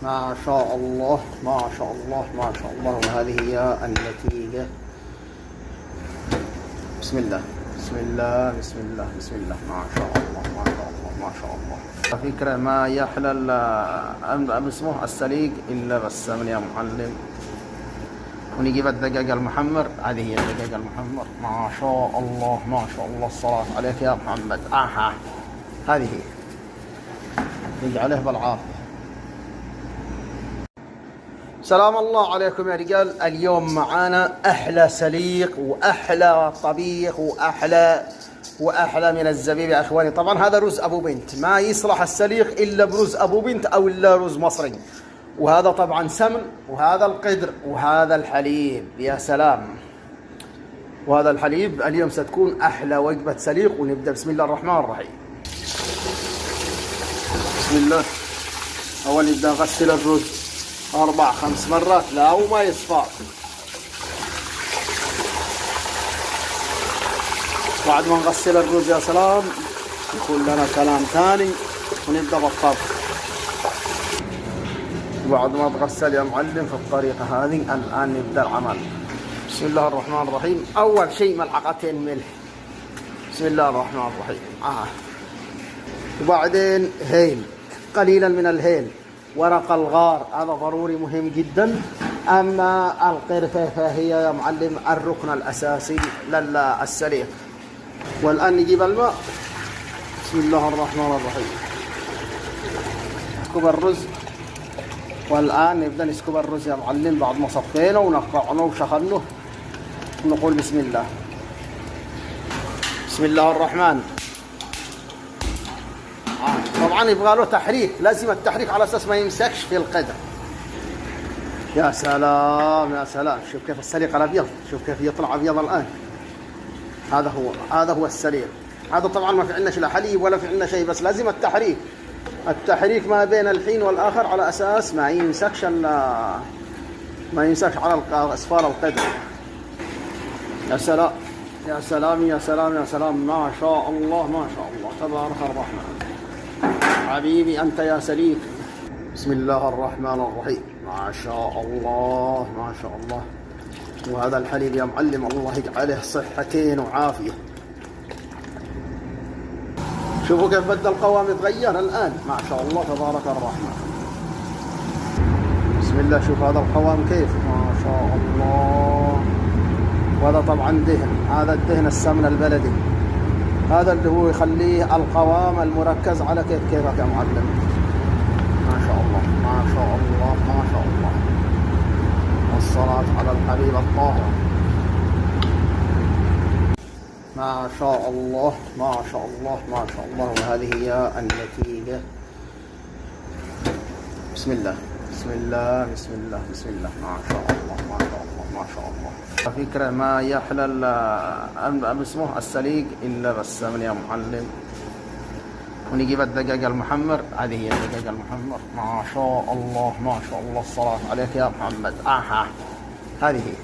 ما شاء الله ما شاء الله ما شاء الله. وهذه هي النتيجة. بسم الله بسم الله بسم الله بسم الله. ما شاء الله ما شاء الله ما شاء الله. فكرة ما يحلى اسمه السليق إلا بالسمن يا معلم. ونجيب الدجاج المحمر. هذه هي الدجاج المحمر. ما شاء الله ما شاء الله. الصلاة عليك يا محمد. هذه هي. يجعله بالعافية. سلام الله عليكم يا رجال. اليوم معانا أحلى سليق وأحلى طبيخ وأحلى من الزبيب يا أخواني. طبعا هذا رز أبو بنت، ما يصلح السليق إلا برز أبو بنت أو إلا رز مصري. وهذا طبعا سمن، وهذا القدر، وهذا الحليب. يا سلام. وهذا الحليب. اليوم ستكون أحلى وجبة سليق. ونبدأ بسم الله الرحمن الرحيم. بسم الله. أول نبدأ نغسل الرز 4-5 مرات لا وما يصفى. بعد ما نغسل الرز يا سلام يكون لنا كلام ثاني ونبدأ بالطبخ. بعد ما تغسل يا معلم في الطريقة هذه الآن نبدأ العمل. بسم الله الرحمن الرحيم. أول شيء ملعقتين ملح. بسم الله الرحمن الرحيم. وبعدين هيل، قليلا من الهيل. ورق الغار هذا ضروري مهم جدا. أما القرفة فهي يا معلم الركن الأساسي للسليق. والآن نجيب الماء. بسم الله الرحمن الرحيم. نسكب الرز. والآن نبدأ نسكب الرز يا معلم بعد ما صفينا ونقعنا وشخلنا. نقول بسم الله. بسم الله الرحمن. طبعا يبغى له تحريك، لازم التحريك على اساس ما يمسكش في القدر. يا سلام يا سلام. شوف كيف السليق الابيض، شوف كيف يطلع ابيض الان. هذا هو السليق. هذا طبعا ما في عندنا لا حليب ولا في عندنا شيء، بس لازم التحريك ما بين الحين والاخر على اساس ما يمسكش على اسفار القدر. يا سلام يا سلام يا سلام يا سلام. ما شاء الله ما شاء الله. تبارك الرحمن. حبيبي أنت يا سليق. بسم الله الرحمن الرحيم. ما شاء الله ما شاء الله. وهذا الحليب يا معلم الله يجعله صحتين وعافية. شوفوا كيف بدأ القوام يتغير الآن. ما شاء الله تبارك الرحمن. بسم الله. شوف هذا القوام كيف. ما شاء الله. وهذا طبعا دهن. هذا الدهن السمن البلدي. هذا اللي هو يخليه القوام المركز على كيفك يا معلم. ما شاء الله ما شاء الله ما شاء الله. والصلاة على الحبيب الطاهر. ما شاء الله ما شاء الله ما شاء الله. وهذه هي النتيجة. بسم الله بسم الله بسم الله بسم الله. ما شاء الله ما شاء الله ما شاء الله. فكرة ما يحلى اسمه السليق إلا بالسمن يا معلم. ونجيب الدجاج المحمر. هذه هي الدجاج المحمر. ما شاء الله ما شاء الله. الصلاة عليك يا محمد. هذه هي.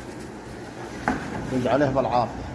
يجعله بالعافية.